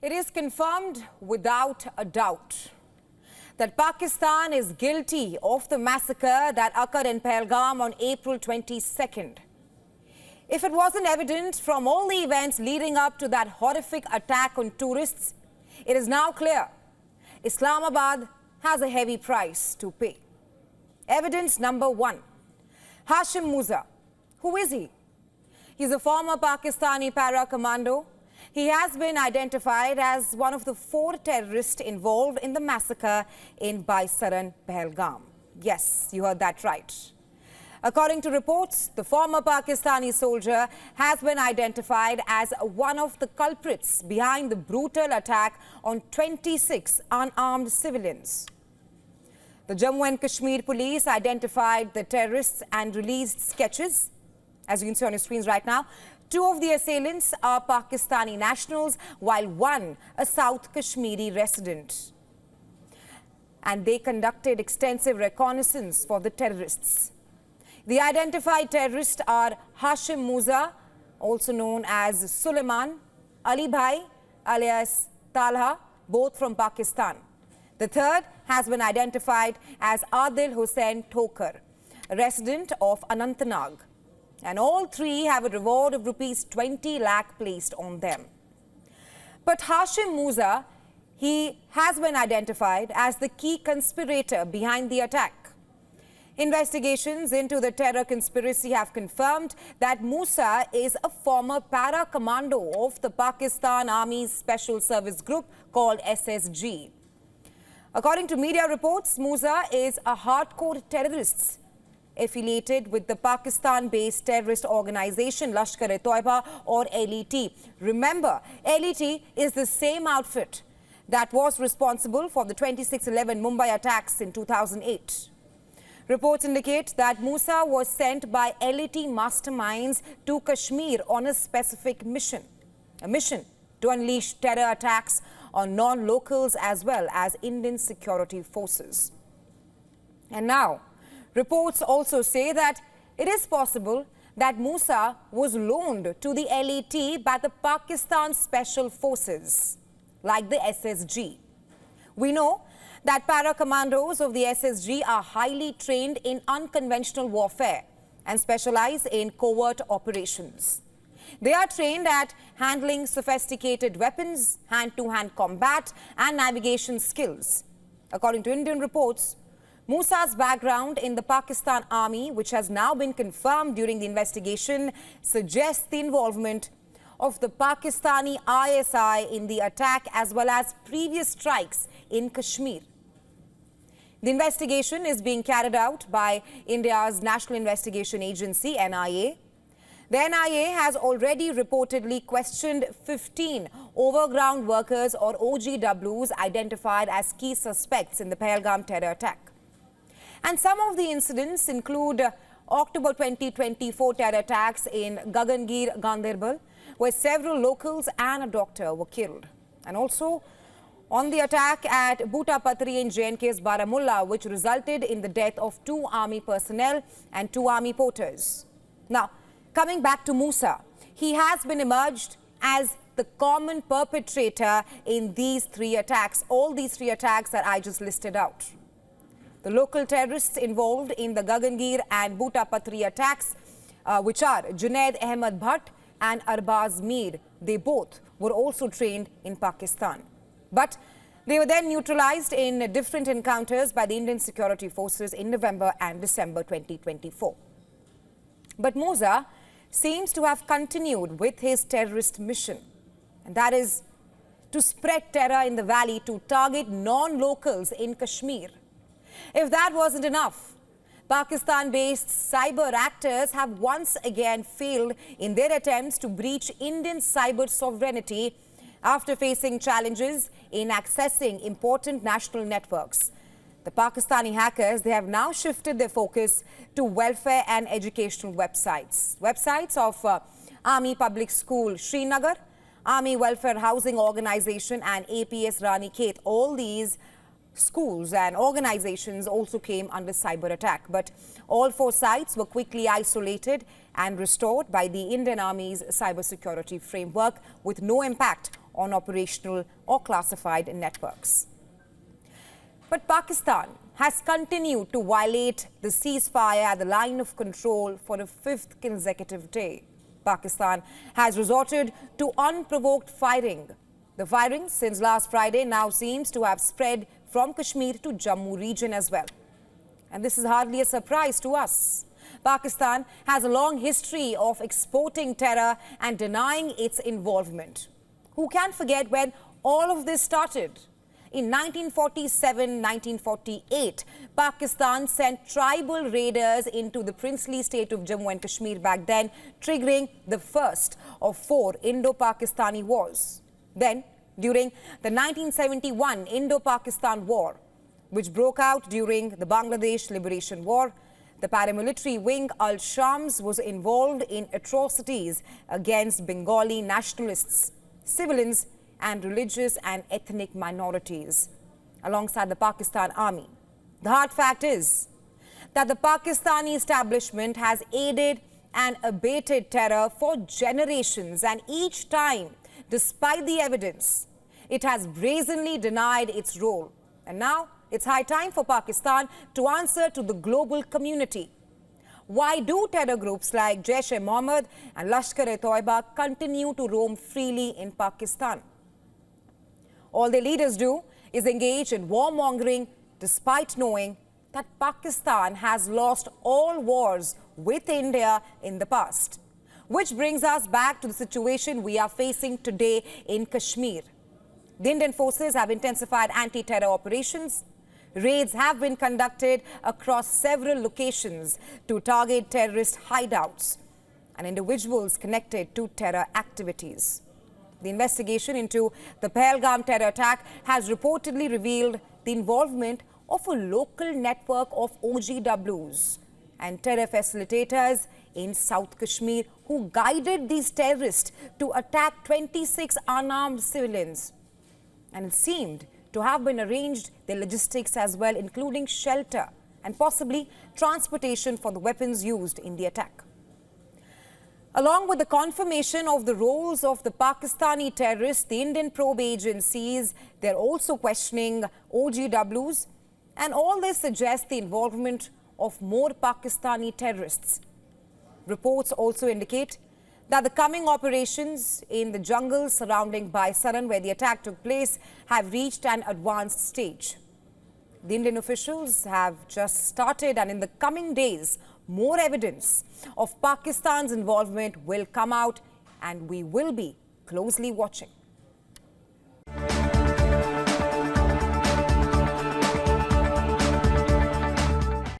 It is confirmed without a doubt that Pakistan is guilty of the massacre that occurred in Pahalgam on April 22nd. If it wasn't evident from all the events leading up to that horrific attack on tourists, it is now clear Islamabad has a heavy price to pay. Evidence number one, Hashim Musa. Who is he? He's a former Pakistani para-commando. He has been identified as one of the 4 terrorists involved in the massacre in Baisaran, Pahalgam. Yes, you heard that right. According to reports, the former Pakistani soldier has been identified as one of the culprits behind the brutal attack on 26 unarmed civilians. The Jammu and Kashmir police identified the terrorists and released sketches. As you can see on your screens right now, 2 of the assailants are Pakistani nationals, while 1 a South Kashmiri resident. And they conducted extensive reconnaissance for the terrorists. The identified terrorists are Hashim Musa, also known as Suleiman, Ali Bhai, alias Talha, both from Pakistan. The third has been identified as Adil Hussain Thokar, a resident of Anantnag. And all 3 have a reward of rupees 20 lakh placed on them. But Hashim Musa, he has been identified as the key conspirator behind the attack. Investigations into the terror conspiracy have confirmed that Musa is a former para-commando of the Pakistan Army's Special Service Group called SSG. According to media reports, Musa is a hardcore terrorist affiliated with the Pakistan-based terrorist organization Lashkar-e-Toiba or LET. Remember, LET is the same outfit that was responsible for the 26/11 Mumbai attacks in 2008. Reports indicate that Musa was sent by LET masterminds to Kashmir on a specific mission, a mission to unleash terror attacks on non-locals as well as Indian security forces. And now, reports also say that it is possible that Musa was loaned to the LET by the Pakistan Special Forces, like the SSG. We know that para-commandos of the SSG are highly trained in unconventional warfare and specialize in covert operations. They are trained at handling sophisticated weapons, hand-to-hand combat, and navigation skills. According to Indian reports, Musa's background in the Pakistan Army, which has now been confirmed during the investigation, suggests the involvement of the Pakistani ISI in the attack as well as previous strikes in Kashmir. The investigation is being carried out by India's National Investigation Agency, NIA. The NIA has already reportedly questioned 15 overground workers or OGWs identified as key suspects in the Pahalgam terror attack. And some of the incidents include October 2024 terror attacks in Gagangir, Ganderbal, where several locals and a doctor were killed. And also on the attack at Butapatri in JNK's Baramulla, which resulted in the death of 2 army personnel and 2 army porters. Now, coming back to Musa, he has been emerged as the common perpetrator in these 3 attacks, all these 3 attacks that I just listed out. The local terrorists involved in the Gagangir and Butapatri attacks, which are Junaid Ahmed Bhatt and Arbaz Mir, they both were also trained in Pakistan. But they were then neutralized in different encounters by the Indian security forces in November and December 2024. But Musa seems to have continued with his terrorist mission, and that is to spread terror in the valley to target non-locals in Kashmir. If that wasn't enough, Pakistan-based cyber actors have once again failed in their attempts to breach Indian cyber sovereignty after facing challenges in accessing important national networks. The Pakistani hackers, they have now shifted their focus to welfare and educational websites. Websites of Army Public School Srinagar, Army Welfare Housing Organization and APS Rani Khet. All these schools and organizations also came under cyber attack. But all 4 sites were quickly isolated and restored by the Indian Army's cybersecurity framework with no impact on operational or classified networks. But Pakistan has continued to violate the ceasefire at the line of control for a fifth consecutive day. Pakistan has resorted to unprovoked firing. The firing since last Friday now seems to have spread from Kashmir to Jammu region as well. And this is hardly a surprise to us. Pakistan has a long history of exporting terror and denying its involvement. Who can forget when all of this started? In 1947-1948, Pakistan sent tribal raiders into the princely state of Jammu and Kashmir back then, triggering the first of 4 Indo-Pakistani wars. Then, during the 1971 Indo-Pakistan War, which broke out during the Bangladesh Liberation War, the paramilitary wing Al-Shams was involved in atrocities against Bengali nationalists, civilians, and religious and ethnic minorities, alongside the Pakistan Army. The hard fact is that the Pakistani establishment has aided and abated terror for generations, and each time, despite the evidence, it has brazenly denied its role. And now, it's high time for Pakistan to answer to the global community. Why do terror groups like Jaish-e-Mohammed and Lashkar-e-Toiba continue to roam freely in Pakistan? All their leaders do is engage in warmongering despite knowing that Pakistan has lost all wars with India in the past. Which brings us back to the situation we are facing today in Kashmir. The Indian forces have intensified anti-terror operations. Raids have been conducted across several locations to target terrorist hideouts and individuals connected to terror activities. The investigation into the Pahalgam terror attack has reportedly revealed the involvement of a local network of OGWs and terror facilitators in South Kashmir who guided these terrorists to attack 26 unarmed civilians. And it seemed to have been arranged their logistics as well, including shelter and possibly transportation for the weapons used in the attack. Along with the confirmation of the roles of the Pakistani terrorists, the Indian probe agencies, they're also questioning OGWs, and all this suggests the involvement of more Pakistani terrorists. Reports also indicate that the coming operations in the jungle surrounding Baisaran, where the attack took place, have reached an advanced stage. The Indian officials have just started, and in the coming days, more evidence of Pakistan's involvement will come out, and we will be closely watching.